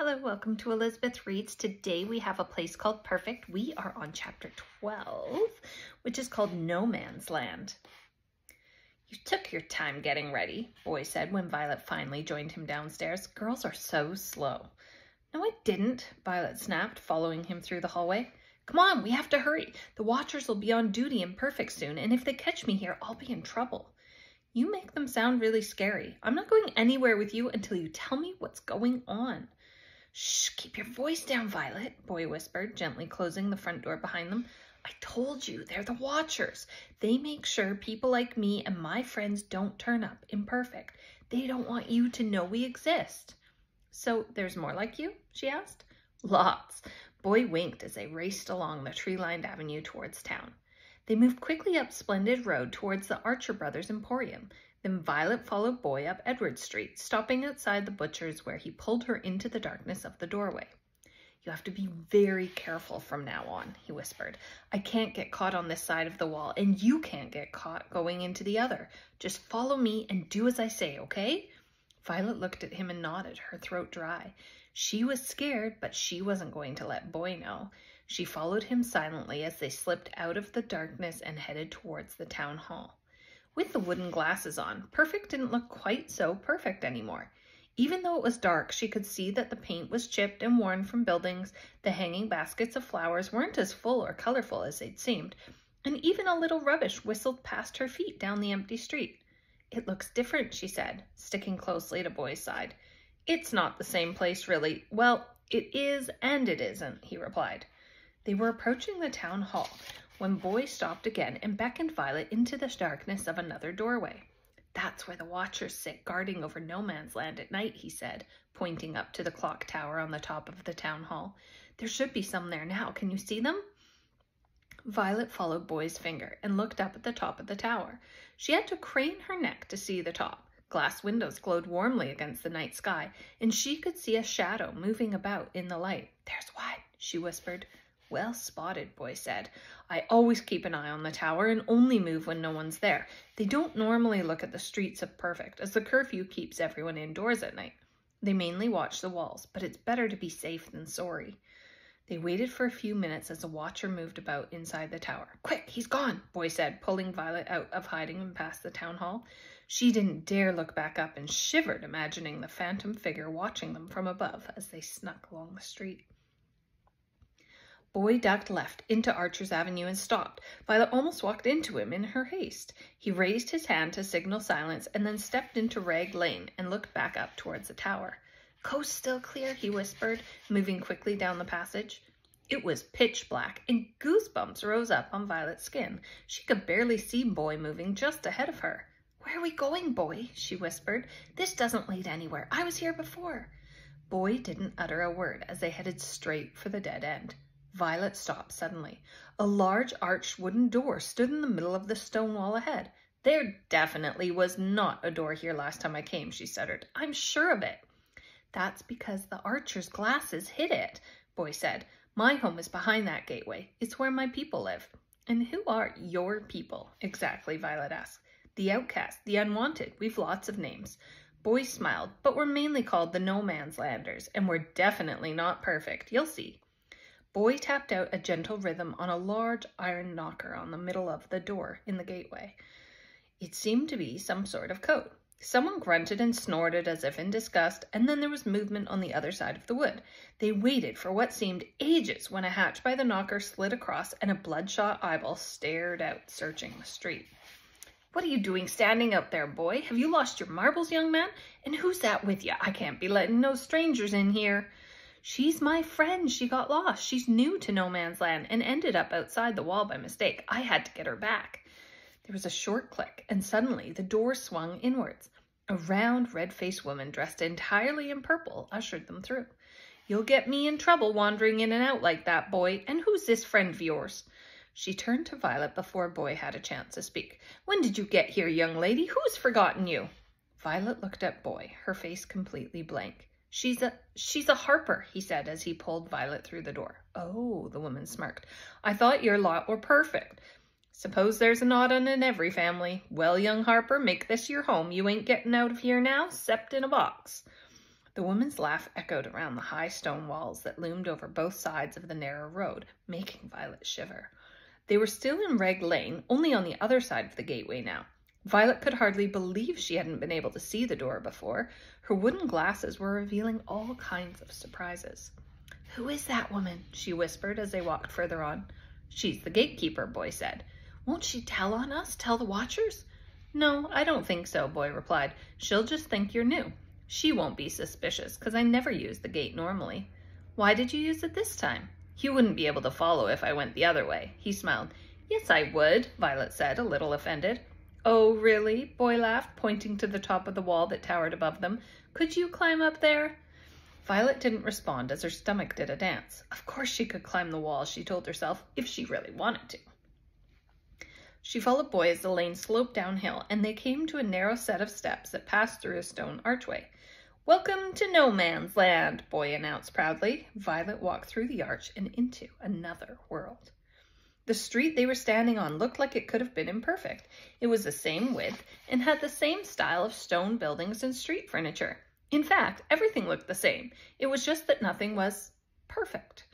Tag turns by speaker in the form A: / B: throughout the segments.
A: Hello, welcome to Elizabeth Reads. Today we have a place called Perfect. We are on chapter 12, which is called No Man's Land. You took your time getting ready, Boy said when Violet finally joined him downstairs. Girls are so slow. No, I didn't, Violet snapped, following him through the hallway. Come on, we have to hurry. The Watchers will be on duty in Perfect soon, and if they catch me here, I'll be in trouble. You make them sound really scary. I'm not going anywhere with you until you tell me what's going on. Shh, keep your voice down, Violet, Boy whispered, gently closing the front door behind them. I told you, they're the Watchers. They make sure people like me and my friends don't turn up imperfect. They don't want you to know we exist. So there's more like you? She asked. Lots. Boy winked as they raced along the tree-lined avenue towards town. They moved quickly up Splendid Road towards the Archer Brothers Emporium. Then Violet followed Boy up Edward Street, stopping outside the butcher's where he pulled her into the darkness of the doorway. You have to be very careful from now on, he whispered. I can't get caught on this side of the wall, and you can't get caught going into the other. Just follow me and do as I say, okay? Violet looked at him and nodded, her throat dry. She was scared, but she wasn't going to let Boy know. She followed him silently as they slipped out of the darkness and headed towards the town hall. With the wooden glasses on, Perfect didn't look quite so perfect anymore. Even though it was dark, she could see that the paint was chipped and worn from buildings, the hanging baskets of flowers weren't as full or colorful as they'd seemed, and even a little rubbish whistled past her feet down the empty street. It looks different, she said, sticking closely to Boy's side. It's not the same place, really. Well, it is and it isn't, he replied. They were approaching the town hall when Boy stopped again and beckoned Violet into the darkness of another doorway. That's where the Watchers sit guarding over No Man's Land at night, he said, pointing up to the clock tower on the top of the town hall. There should be some there now. Can you see them? Violet followed Boy's finger and looked up at the top of the tower. She had to crane her neck to see the top. Glass windows glowed warmly against the night sky, and she could see a shadow moving about in the light. There's one, she whispered. Well spotted, Boy said. I always keep an eye on the tower and only move when no one's there. They don't normally look at the streets of Perfect, as the curfew keeps everyone indoors at night. They mainly watch the walls, but it's better to be safe than sorry. They waited for a few minutes as a watcher moved about inside the tower. Quick, he's gone, Boy said, pulling Violet out of hiding and past the town hall. She didn't dare look back up and shivered, imagining the phantom figure watching them from above as they snuck along the street. Boy ducked left into Archer's Avenue and stopped. Violet almost walked into him in her haste. He raised his hand to signal silence and then stepped into Rag Lane and looked back up towards the tower. Coast still clear, he whispered, moving quickly down the passage. It was pitch black, and goosebumps rose up on Violet's skin. She could barely see Boy moving just ahead of her. Where are we going, Boy? She whispered. This doesn't lead anywhere. I was here before. Boy didn't utter a word as they headed straight for the dead end. Violet stopped suddenly. A large arched wooden door stood in the middle of the stone wall ahead. There definitely was not a door here last time I came, she stuttered. I'm sure of it. That's because the Archer's glasses hid it, Boy said. My home is behind that gateway. It's where my people live. And who are your people? Exactly, Violet asked. The outcast, the unwanted. We've lots of names. Boy smiled, but we're mainly called the No Man's Landers, and we're definitely not perfect. You'll see. Boy tapped out a gentle rhythm on a large iron knocker on the middle of the door in the gateway. It seemed to be some sort of code. Someone grunted and snorted as if in disgust, and then there was movement on the other side of the wood. They waited for what seemed ages when a hatch by the knocker slid across and a bloodshot eyeball stared out, searching the street. What are you doing standing out there, Boy? Have you lost your marbles, young man? And who's that with you? I can't be letting no strangers in here. She's my friend. She got lost. She's new to No Man's Land and ended up outside the wall by mistake. I had to get her back. There was a short click, and suddenly the door swung inwards. A round, red-faced woman dressed entirely in purple ushered them through. You'll get me in trouble wandering in and out like that, Boy. And who's this friend of yours? She turned to Violet before Boy had a chance to speak. When did you get here, young lady? Who's forgotten you? Violet looked at Boy, her face completely blank. She's a Harper, he said as he pulled Violet through the door. Oh, the woman smirked. I thought your lot were perfect. Suppose there's an odd one in every family. Well, young Harper, make this your home. You ain't getting out of here now, 'cept in a box. The woman's laugh echoed around the high stone walls that loomed over both sides of the narrow road, making Violet shiver. They were still in Reg Lane, only on the other side of the gateway now. Violet could hardly believe she hadn't been able to see the door before. Her wooden glasses were revealing all kinds of surprises. "Who is that woman?" she whispered as they walked further on. "She's the gatekeeper," Boy said. "Won't she tell on us, tell the watchers?" "No, I don't think so," Boy replied. "She'll just think you're new. She won't be suspicious, because I never use the gate normally." "Why did you use it this time?" "You wouldn't be able to follow if I went the other way." He smiled. "Yes, I would," Violet said, a little offended. "Oh, really?" Boy laughed, pointing to the top of the wall that towered above them. "Could you climb up there?" Violet didn't respond as her stomach did a dance. Of course she could climb the wall, she told herself, if she really wanted to. She followed Boy as the lane sloped downhill, and they came to a narrow set of steps that passed through a stone archway. "Welcome to No Man's Land," Boy announced proudly. Violet walked through the arch and into another world. The street they were standing on looked like it could have been imperfect. It was the same width and had the same style of stone buildings and street furniture. In fact, everything looked the same. It was just that nothing was perfect.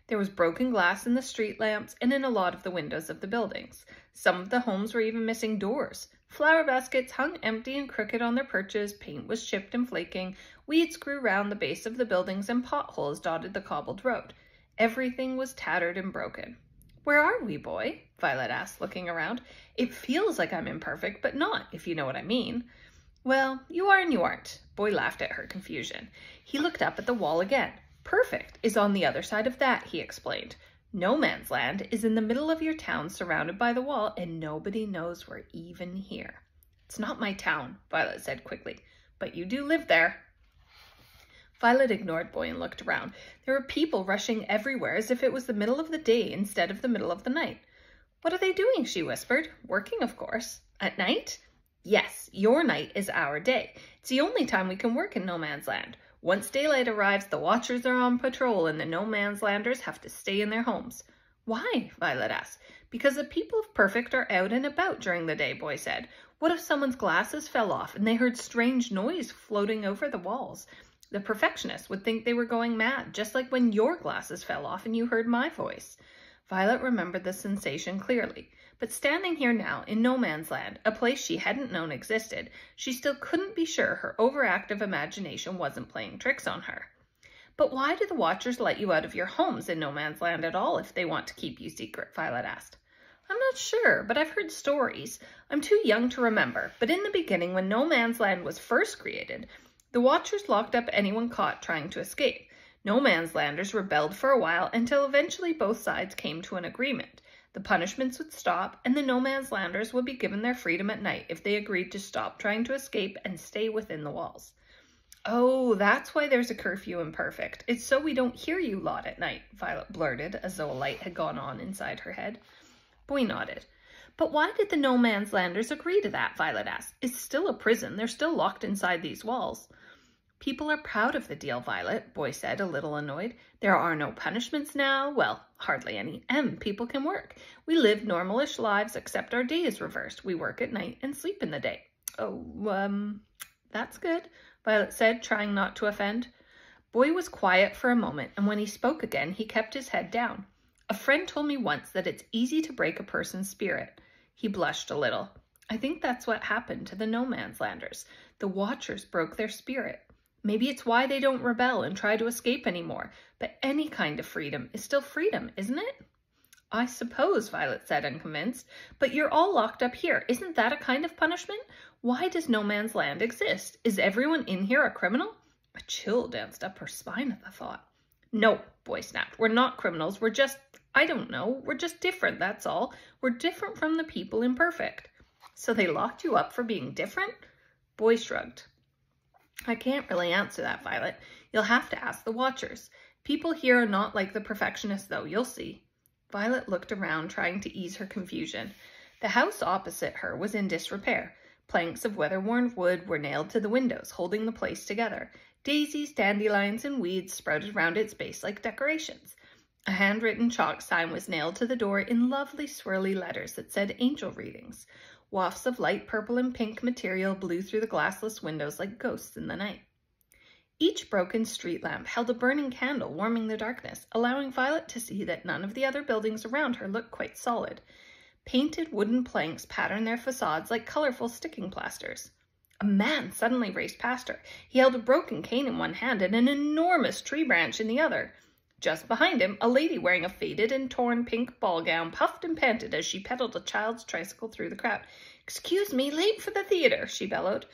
A: There was broken glass in the street lamps and in a lot of the windows of the buildings. Some of the homes were even missing doors. Flower baskets hung empty and crooked on their perches, paint was chipped and flaking, weeds grew round the base of the buildings, and potholes dotted the cobbled road. Everything was tattered and broken. "Where are we, Boy?" Violet asked, looking around. "It feels like I'm imperfect, but not, if you know what I mean." "Well, you are and you aren't." Boy laughed at her confusion. He looked up at the wall again. "Perfect is on the other side of that," he explained. "No Man's Land is in the middle of your town, surrounded by the wall, and nobody knows we're even here." "It's not my town," Violet said quickly, "but you do live there." Violet ignored Boy and looked around. There were people rushing everywhere as if it was the middle of the day instead of the middle of the night. "What are they doing?" she whispered. "Working, of course." "At night?" "Yes, your night is our day. It's the only time we can work in No Man's Land. Once daylight arrives, the watchers are on patrol and the No Man's Landers have to stay in their homes." "Why?" Violet asked. "Because the people of Perfect are out and about during the day," Boy said. "What if someone's glasses fell off and they heard strange noise floating over the walls? The perfectionists would think they were going mad, just like when your glasses fell off and you heard my voice." Violet remembered the sensation clearly. But standing here now, in No Man's Land, a place she hadn't known existed, she still couldn't be sure her overactive imagination wasn't playing tricks on her. "But why do the Watchers let you out of your homes in No Man's Land at all if they want to keep you secret?" Violet asked. "I'm not sure, but I've heard stories. I'm too young to remember, but in the beginning, when No Man's Land was first created, the Watchers locked up anyone caught trying to escape. No Man's Landers rebelled for a while until eventually both sides came to an agreement. The punishments would stop, and the No Man's Landers would be given their freedom at night if they agreed to stop trying to escape and stay within the walls." "Oh, that's why there's a curfew in Perfect. It's so we don't hear you lot at night," Violet blurted, as though a light had gone on inside her head. Boy nodded. "But why did the No Man's Landers agree to that?" Violet asked. "It's still a prison. They're still locked inside these walls." "People are proud of the deal, Violet," Boy said, a little annoyed. "There are no punishments now. Well, hardly any, and people can work. We live normalish lives, except our day is reversed. We work at night and sleep in the day." "Oh, that's good," Violet said, trying not to offend. Boy was quiet for a moment, and when he spoke again, he kept his head down. "A friend told me once that it's easy to break a person's spirit." He blushed a little. "I think that's what happened to the No Man's Landers. The Watchers broke their spirit. Maybe it's why they don't rebel and try to escape anymore, but any kind of freedom is still freedom, isn't it?" "I suppose," Violet said, unconvinced, "but you're all locked up here. Isn't that a kind of punishment? Why does No Man's Land exist? Is everyone in here a criminal?" A chill danced up her spine at the thought. "No," Boy snapped. "We're not criminals. We're just, I don't know, we're just different, that's all. We're different from the people in Perfect." "So they locked you up for being different?" Boy shrugged. "I can't really answer that, Violet. You'll have to ask the Watchers. People here are not like the Perfectionists, though. You'll see." Violet looked around, trying to ease her confusion. The house opposite her was in disrepair. Planks of weather-worn wood were nailed to the windows, holding the place together. Daisies, dandelions, and weeds sprouted round its base like decorations. A handwritten chalk sign was nailed to the door in lovely swirly letters that said angel readings. Wafts of light purple and pink material blew through the glassless windows like ghosts in the night. Each broken street lamp held a burning candle warming the darkness, allowing Violet to see that none of the other buildings around her looked quite solid. Painted wooden planks patterned their facades like colorful sticking plasters. A man suddenly raced past her. He held a broken cane in one hand and an enormous tree branch in the other. Just behind him, a lady wearing a faded and torn pink ball gown puffed and panted as she pedaled a child's tricycle through the crowd. "Excuse me, late for the theater," she bellowed.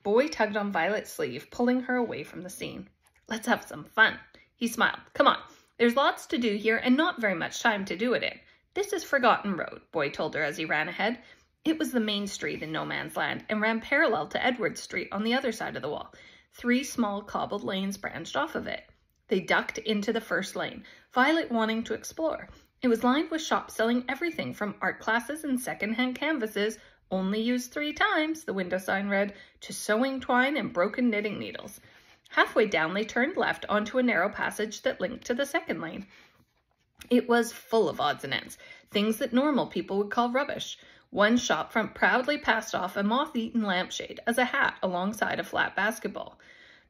A: Boy tugged on Violet's sleeve, pulling her away from the scene. "Let's have some fun." He smiled. "Come on. There's lots to do here and not very much time to do it in. This is Forgotten Road," Boy told her as he ran ahead. It was the main street in No Man's Land and ran parallel to Edward Street on the other side of the wall. 3 small cobbled lanes branched off of it. They ducked into the first lane, Violet wanting to explore. It was lined with shops selling everything from art classes and second-hand canvases, only used 3 times, the window sign read, to sewing twine and broken knitting needles. Halfway down, they turned left onto a narrow passage that linked to the second lane. It was full of odds and ends, things that normal people would call rubbish. One shop front proudly passed off a moth-eaten lampshade as a hat alongside a flat basketball.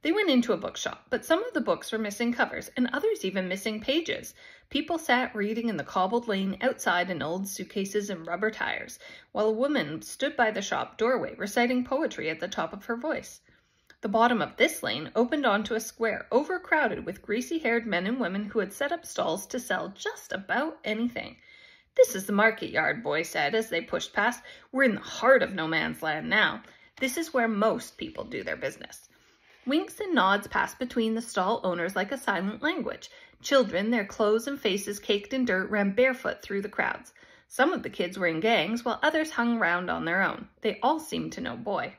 A: They went into a bookshop, but some of the books were missing covers and others even missing pages. People sat reading in the cobbled lane outside in old suitcases and rubber tires, while a woman stood by the shop doorway reciting poetry at the top of her voice. The bottom of this lane opened onto a square overcrowded with greasy-haired men and women who had set up stalls to sell just about anything. "This is the market yard," Boy said as they pushed past. "We're in the heart of No Man's Land now. This is where most people do their business." Winks and nods passed between the stall owners like a silent language. Children, their clothes and faces caked in dirt, ran barefoot through the crowds. Some of the kids were in gangs, while others hung round on their own. They all seemed to know Boy.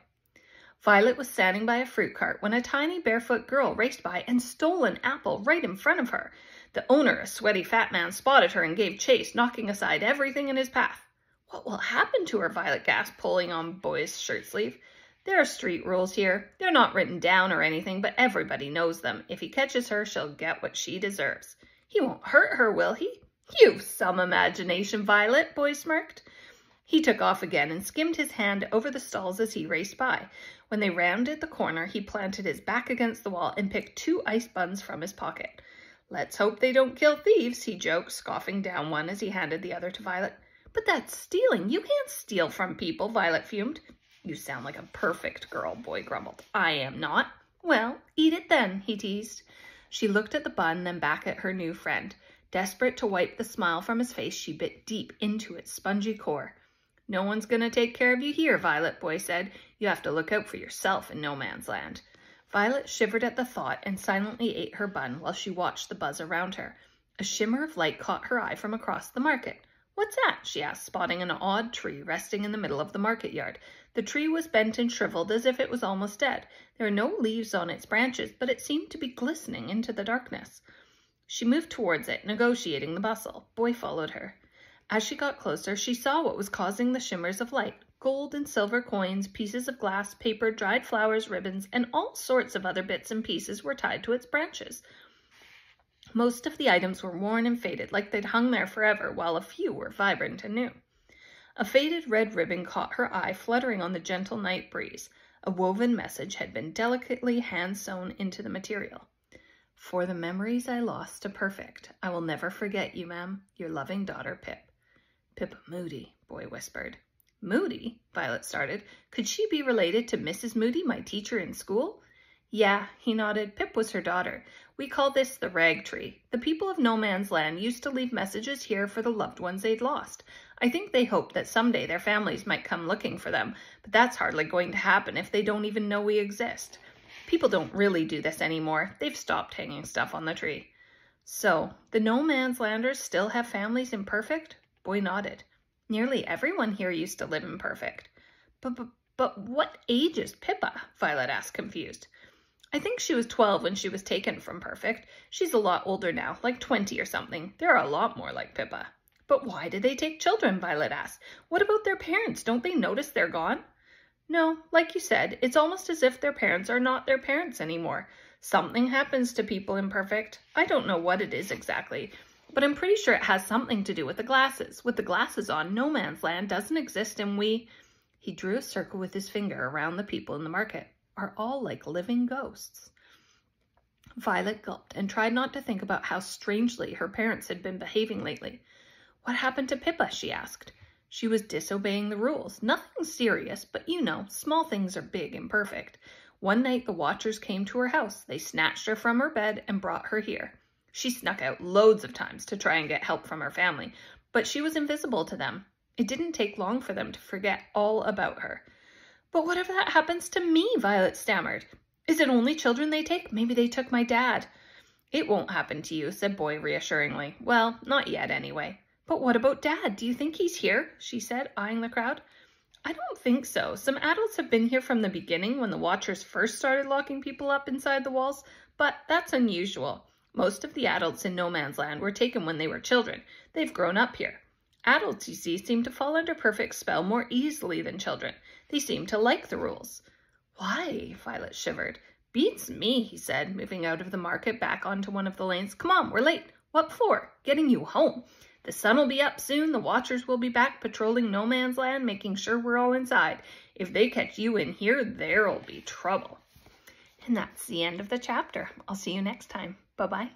A: Violet was standing by a fruit cart when a tiny barefoot girl raced by and stole an apple right in front of her. The owner, a sweaty fat man, spotted her and gave chase, knocking aside everything in his path. "What will happen to her?" Violet gasped, pulling on Boy's shirt sleeve. "There are street rules here. They're not written down or anything, but everybody knows them. If he catches her, she'll get what she deserves." "He won't hurt her, will he?" "You've some imagination, Violet," Boy smirked. He took off again and skimmed his hand over the stalls as he raced by. When they rounded the corner, he planted his back against the wall and picked 2 ice buns from his pocket. "Let's hope they don't kill thieves," he joked, scoffing down one as he handed the other to Violet. "But that's stealing. You can't steal from people," Violet fumed. "You sound like a perfect girl," Boy grumbled. "I am not." "Well, eat it then," he teased. She looked at the bun, then back at her new friend. Desperate to wipe the smile from his face, she bit deep into its spongy core. "No one's going to take care of you here, Violet," Boy said. "You have to look out for yourself in No Man's Land." Violet shivered at the thought and silently ate her bun while she watched the buzz around her. A shimmer of light caught her eye from across the market. "What's that?" she asked, spotting an odd tree resting in the middle of the market yard. The tree was bent and shriveled as if it was almost dead. There were no leaves on its branches, but it seemed to be glistening into the darkness. She moved towards it, negotiating the bustle. Boy followed her. As she got closer, she saw what was causing the shimmers of light. Gold and silver coins, pieces of glass, paper, dried flowers, ribbons, and all sorts of other bits and pieces were tied to its branches. Most of the items were worn and faded, like they'd hung there forever, while a few were vibrant and new. A faded red ribbon caught her eye, fluttering on the gentle night breeze. A woven message had been delicately hand-sewn into the material. "For the memories I lost to Perfect, I will never forget you, ma'am. Your loving daughter, Pip." "Pippa Moody," Boy whispered. "Moody?" Violet started. "Could she be related to Mrs. Moody, my teacher in school?" "Yeah," he nodded. "Pip was her daughter. We call this the rag tree. The people of No Man's Land used to leave messages here for the loved ones they'd lost. I think they hoped that someday their families might come looking for them, but that's hardly going to happen if they don't even know we exist. People don't really do this anymore. They've stopped hanging stuff on the tree." "So, the No Man's Landers still have families in Perfect?" Boy nodded. "Nearly everyone here used to live in Perfect." But what age is Pippa?" Violet asked, confused. "I think she was 12 when she was taken from Perfect. She's a lot older now, like 20 or something. There are a lot more like Pippa." "But why did they take children?" Violet asked. "What about their parents? Don't they notice they're gone?" "No, like you said, it's almost as if their parents are not their parents anymore. Something happens to people in Perfect. I don't know what it is exactly, but I'm pretty sure it has something to do with the glasses. With the glasses on, No Man's Land doesn't exist, and we—" He drew a circle with his finger around the people in the market. "Are all like living ghosts." Violet gulped and tried not to think about how strangely her parents had been behaving lately. What happened to Pippa? She asked. She was disobeying the rules. Nothing serious, but you know, small things are big and perfect. One night the Watchers came to her house. They snatched her from her bed and brought her here. She snuck out loads of times to try and get help from her family, but she was invisible to them. It didn't take long for them to forget all about her. But what if that happens to me? Violet stammered. Is it only children they take? Maybe they took my dad. It won't happen to you, said Boy reassuringly. Well, not yet anyway. But what about Dad? Do you think he's here? She said, eyeing the crowd. I don't think so. Some adults have been here from the beginning when the Watchers first started locking people up inside the walls, but that's unusual. Most of the adults in No Man's Land were taken when they were children. They've grown up here. Adults, you see, seem to fall under Perfect's spell more easily than children. They seem to like the rules. Why? Violet shivered. Beats me, he said, moving out of the market back onto one of the lanes. Come on, we're late. What for? Getting you home. The sun will be up soon. The Watchers will be back patrolling No Man's Land, making sure we're all inside. If they catch you in here, there'll be trouble. And that's the end of the chapter. I'll see you next time. Bye-bye.